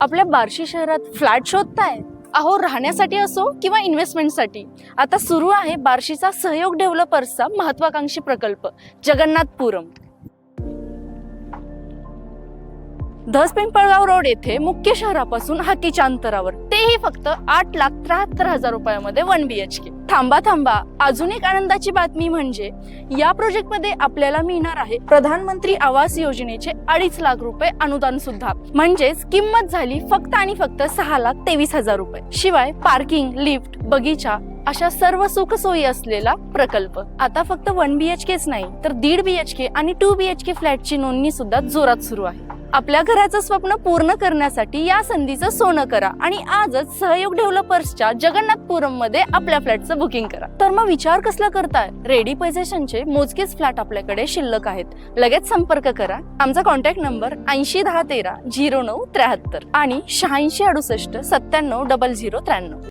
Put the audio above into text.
आपल्या बार्शी शहरात फ्लॅट शोधताय? अहो, राहण्यासाठी असो किंवा इन्व्हेस्टमेंटसाठी, आता सुरू आहे बार्शीचा सहयोग डेव्हलपर्सचा महत्वाकांक्षी प्रकल्प जगन्नाथपुरम. धस पिंपळगाव रोड येथे मुख्य शहरापासून हाकेच्या अंतरावर, तेही फक्त 8,73,000 रुपयामध्ये 1 BHK. थांबा, अजून एक आनंदाची बातमी म्हणजे या प्रोजेक्ट मध्ये आपल्याला मिळणार आहे प्रधानमंत्री आवास योजनेचे 2.5 लाख रुपये अनुदान सुद्धा. म्हणजेच किंमत झाली फक्त आणि फक्त 6,23,000 रुपये. शिवाय पार्किंग, लिफ्ट, बगीचा अशा सर्व सुख सोयी असलेला प्रकल्प. आता फक्त 1 BHKच नाही तर 1.5 BHK आणि 2 BHK फ्लॅटची नोंदणी सुद्धा जोरात सुरू आहे. आपल्या घराचं स्वप्न पूर्ण करण्यासाठी या संधीचं सोनं करा आणि आजच सहयोग डेव्हलपर्सच्या जगन्नाथपुरम मध्ये आपल्या फ्लॅटचं बुकिंग करा. तर मग विचार कसला करताय? रेडी पोझिशनचे मोजकेच फ्लॅट आपल्याकडे शिल्लक आहेत. लगेच संपर्क करा. आमचा कॉन्टॅक्ट नंबर 80 10 13 09 73 आणि 86 68 97 00 93.